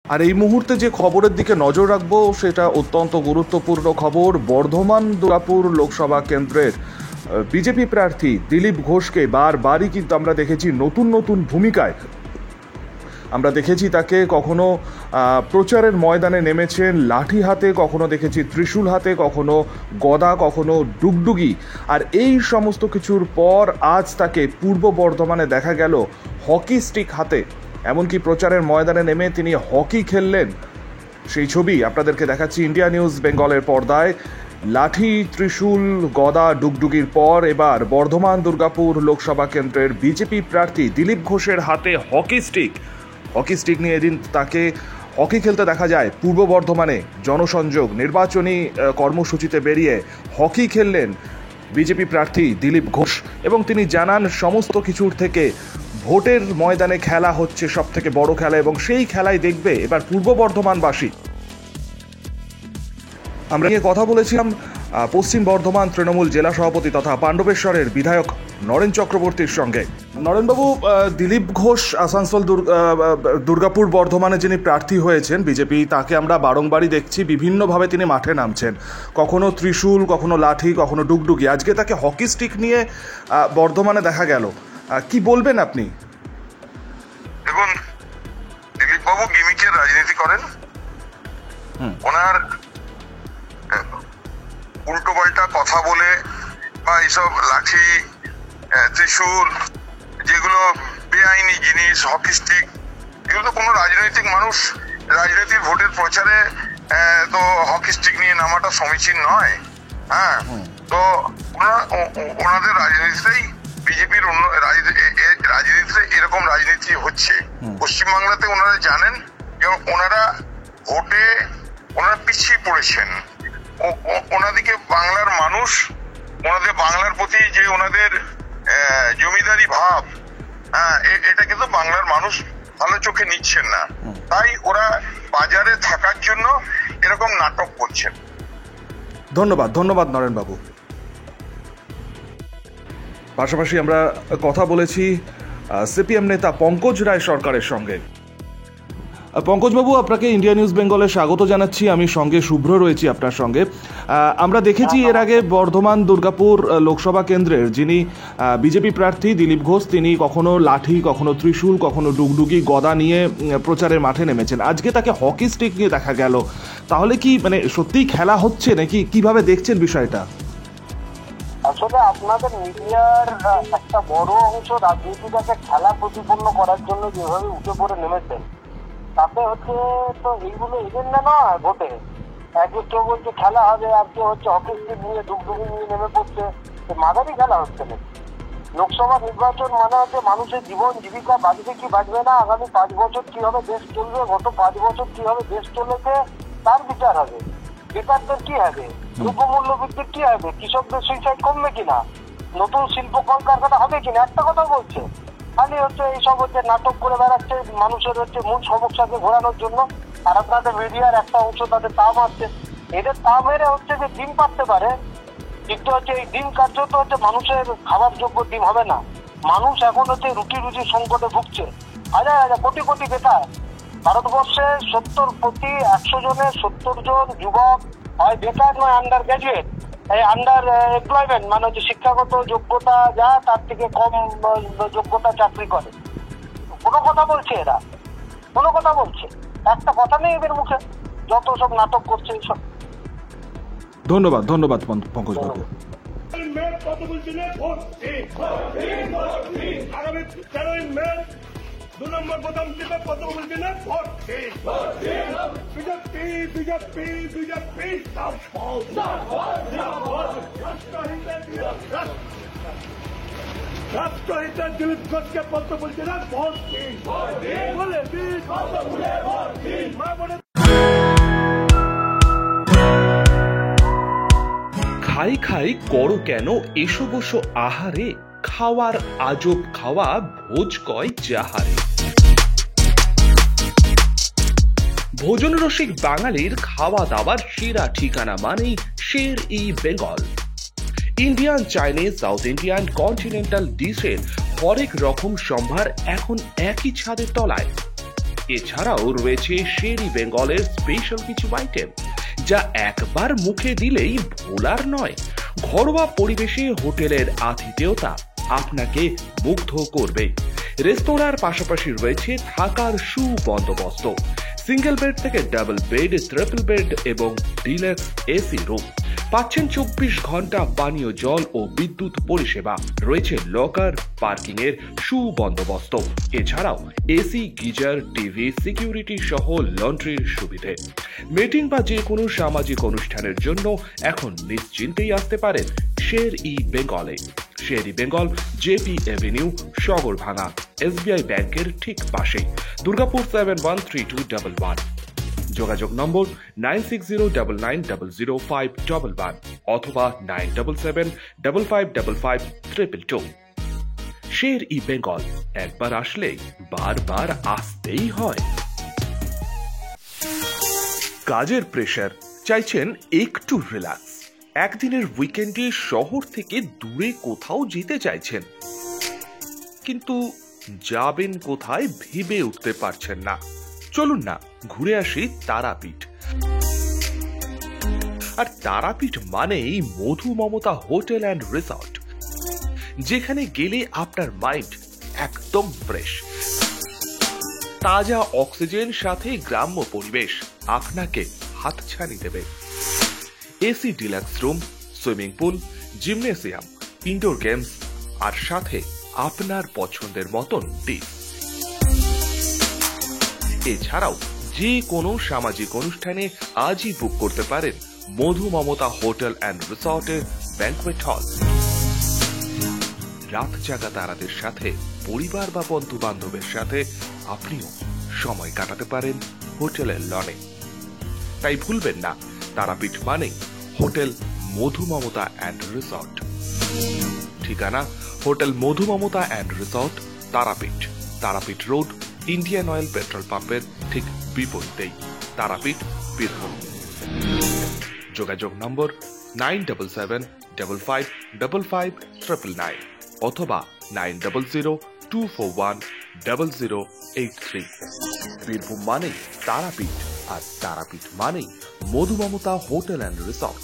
আর এই মুহূর্তে যে খবরের দিকে নজর রাখবো সেটা অত্যন্ত গুরুত্বপূর্ণ খবর। বর্ধমান দুর্গাপুর লোকসভা কেন্দ্রের বিজেপি প্রার্থী দিলীপ ঘোষকে বারবারই কিন্তু আমরা দেখেছি নতুন নতুন ভূমিকায়। আমরা দেখেছি তাকে কখনো প্রচারের ময়দানে নেমেছেন লাঠি হাতে, কখনো দেখেছি ত্রিশূল হাতে, কখনো গদা, কখনো ডুগডুগি। আর এই সমস্ত কিছুর পর আজ তাকে পূর্ব বর্ধমানে দেখা গেল হকি স্টিক হাতে। এমনকি প্রচারের ময়দানে নেমে তিনি হকি খেললেন। সেই ছবি আপনাদেরকে দেখাচ্ছি ইন্ডিয়া নিউজ বেঙ্গলের পর্দায়। লাঠি, ত্রিশূল, গদা, ডুগডুগির পর এবার বর্ধমান দুর্গাপুর লোকসভা কেন্দ্রের বিজেপি প্রার্থী দিলীপ ঘোষের হাতে হকি স্টিক নিয়ে এদিন তাকে হকি খেলতে দেখা যায় পূর্ব বর্ধমানে। জনসংযোগ নির্বাচনী কর্মসূচিতে বেরিয়ে হকি খেললেন বিজেপি প্রার্থী দিলীপ ঘোষ এবং তিনি জানান সমস্ত কিছুর থেকে ভোটের ময়দানে খেলা হচ্ছে সব থেকে বড় খেলা এবং সেই খেলায় দেখবে এবার পূর্ব বর্ধমানবাসী। আমরা নিয়ে কথা বলেছিলাম পশ্চিম বর্ধমান তৃণমূল জেলা সভাপতি তথা পাণ্ডবেশ্বরের বিধায়ক নরেন চক্রবর্তীর সঙ্গে। নরেনবাবু, দিলীপ ঘোষ আসানসোল দুর্গাপুর বর্ধমানে যিনি প্রার্থী হয়েছেন বিজেপি, তাকে আমরা বারংবারই দেখছি বিভিন্নভাবে তিনি মাঠে নামছেন, কখনো ত্রিশূল, কখনো লাঠি, কখনো ডুগডুগি। আজকে তাকে হকি স্টিক নিয়ে বর্ধমানে দেখা গেল, কি বলবেন আপনি? দেখুন, দিলীপবাবু গিমিকের রাজনীতি করেন। ওনার উল্টো পাল্টা কথা বলে বা এইসব লাঠি, ত্রিশূল, যেগুলো বেআইনি জিনিস, হকি স্টিক, এগুলো তো কোনো রাজনৈতিক মানুষ রাজনৈতিক ভোটের প্রচারে তো হকি স্টিক নিয়ে নামাটা সমীচীন নয়। হ্যাঁ, তো ওনাদের রাজনীতিতেই বিজেপির অন্য রাজনীতিতে এরকম রাজনীতি হচ্ছে। পশ্চিমবাংলাতে ওনারা জানেন যে ওনারা ভোটে ওনারা পিছিয়ে পড়েছেন। ওনাদিকে বাংলার মানুষ, ওনাদের বাংলার প্রতি যে ওনাদের জমিদারি ভাব, হ্যাঁ, এটা কিন্তু বাংলার মানুষ ভালো চোখে নিচ্ছেন না। তাই ওরা বাজারে থাকার জন্য এরকম নাটক করছেন। ধন্যবাদ নরেনবাবু। পাশাপাশি আমরা কথা বলেছি সিপিএম নেতা পঙ্কজ রায় সরকারের সঙ্গে। পঙ্কজবাবু, আপনাকে ইন্ডিয়া নিউজ বেঙ্গলে স্বাগত জানাচ্ছি। আমি সঙ্গে শুভ্র রয়েছি আপনার সঙ্গে। আমরা দেখেছি এর আগে বর্ধমান দুর্গাপুর লোকসভা কেন্দ্রের যিনি বিজেপি প্রার্থী দিলীপ ঘোষ, তিনি কখনো লাঠি, কখনো ত্রিশূল, কখনো ডুগডুগি, গদা নিয়ে প্রচারের মাঠে নেমেছেন। আজকে তাকে হকি স্টিক নিয়ে দেখা গেল। তাহলে কি সত্যিই খেলা হচ্ছে নাকি, কিভাবে দেখছেন বিষয়টা? আসলে আপনাদের মিডিয়ার একটা বড় অংশ রাজনীতিটাকে খেলা প্রতিপন্ন করার জন্য যেভাবে উঠে পড়ে নেমেছেন, তাতে হচ্ছে তো এইগুলো এজেন্ডা নয় ভোটে। কেউ বলছে খেলা হবে, আর কেউ হচ্ছে হকি স্টিক নিয়ে ডুগডুগি নিয়ে নেমে পড়ছে। মাঝারি খেলা হচ্ছে না। লোকসভা নির্বাচন মানে হচ্ছে মানুষের জীবন জীবিকা বাঁচবে কি বাঁচবে না, আগামী 5 বছর কিভাবে দেশ চলবে, গত 5 বছর কিভাবে দেশ চলেছে তার বিচার হবে। বেকারদের কি হবে, দ্রব্যমূল্য বৃদ্ধির কি হবে, কৃষকদের সুইসাইড কমবে কিনা, নতুন শিল্প কলকারখানা হবে কিনা, একটা কথা বলছে। খালি হচ্ছে এইসব হচ্ছে নাটক করে বেড়াচ্ছে মানুষের হচ্ছে মূল সমস্যাকে ঘোরানোর জন্য। আর আপনাদের মিডিয়ার একটা অংশ তাদের তাম আসছে, এদের তা মেরে হচ্ছে যে ডিম পাততে পারে, কিন্তু হচ্ছে এই ডিম কার্যত হচ্ছে মানুষের খাবার যোগ্য ডিম হবে না। মানুষ এখন হচ্ছে রুটি সংকটে ভুগছে। হাজার কোটি কোটি বেকার। ভারতবর্ষে 70 প্রতি 100 জনের 70 জন যুবক হয় বেকার, নয় আন্ডার গ্রাজুয়েট, এই আন্ডার এমপ্লয়মেন্ট, মানে হচ্ছে শিক্ষাগত যোগ্যতা যা তার থেকে কম যোগ্যতা চাকরি করে। কোনো কথা বলছে এরা, কোনো কথা বলছে, একটা কথা নেই এদের মুখে, যত সব নাটক করছে এইসব। ধন্যবাদ পঙ্কজ বাবু। কত বলছেন আগামী 13 মে 2 নম্বর বোতাম টিপে কত বলছেন ভোট বিজেপি রাষ্ট্রহিতের দিলীপ ঘোষকে কত বলছেন ভোট বলে খাই করো কেন এসো বসো আহারে, খাওয়ার আজব খাওয়া ভোজ কয় যাহারে। ভোজন রসিক বাঙালির খাওয়া দাওয়ার সেরা ঠিকানা মানেই Sher e Bengal. Indian, Chinese, south Indian, continental ডিশের হরেক রকম সম্ভার এখন একই ছাদের তলায়। এছাড়াও রয়েছে শের-ই বেঙ্গলের স্পেশাল কিছু আইটেম, যা একবার মুখে দিলেই ভোলার নয়। ঘরোয়া পরিবেশে হোটেলের আতিথেয়তা আপনাকে মুগ্ধ করবে। রেস্তোরাঁর পাশাপাশি রয়েছে থাকার সুবন্দোবস্ত, সিঙ্গেল বেড থেকে ডাবল বেড, ট্রিপল বেড এবং ডিলাক্স এসি রুম। পাচ্ছেন 24 ঘন্টা পানীয় জল ও বিদ্যুৎ পরিষেবা। রয়েছে লকার, পার্কিং এর সুবন্দোবস্ত। এছাড়াও এসি, গিজার, টিভি, সিকিউরিটি সহ লন্ড্রির সুবিধে। মিটিং বা যে কোনো সামাজিক অনুষ্ঠানের জন্য এখন নিশ্চিন্তেই আসতে পারেন শের-ই বেঙ্গলে। Sher e Bengal, JP Avenue, Sagarbhanga, SBI ব্যাংকের ঠিক পাশেই, দুর্গাপুর 713211। যোগাযোগ নম্বর 9609900511 অথবা 9775555222। শের-ই বেঙ্গল, একবার আসলে বারবার আসতেই হয়। কাজের প্রেশার, চাইছেন একটু রিল্যাক্স, একদিনের উইকেন্ডে শহর থেকে দূরে কোথাও যেতে চাইছেন, কিন্তু যাবেন কোথায় ভেবে উঠতে পারছেন না। চলুন না ঘুরে আসি তারাপীঠ। আর তারাপীঠ মানেই মধু মমতা হোটেল অ্যান্ড রিসর্ট, যেখানে গেলে আপনার মাইন্ড একদম ফ্রেশ। তাজা অক্সিজেন সাথে গ্রাম্য পরিবেশ আপনাকে হাতছানি দেবে। AC deluxe room, swimming pool, gymnasium, indoor games আর সাথে আপনার পছন্দের মতন ডিশ। এছাড়াও যে কোনো সামাজিক অনুষ্ঠানে আজই বুক করতে পারেন মধু মমতা হোটেল অ্যান্ড রিসর্টের ব্যাংকুয়েট হল। রাত জাগা তারাদের সাথে, পরিবার বা বন্ধু বান্ধবের সাথে আপনিও সময় কাটাতে পারেন হোটেলের লনে। তাই ভুলবেন না, তারাপীঠ মানে hotel Madhu Mamata and resort. ঠিকানা hotel Madhu Mamata and resort, Tarapith, Tarapith road, Indian oil petrol পাম্পের ঠিক বিপরীতেই, তারাপীঠ, বীরভূম। যোগাযোগ নম্বর 9775555599 অথবা 9002410083। বীরভূম মানেই তারাপীঠ, আর তারাপীঠ মানেই মধু মমতা হোটেল অ্যান্ড রিসর্ট।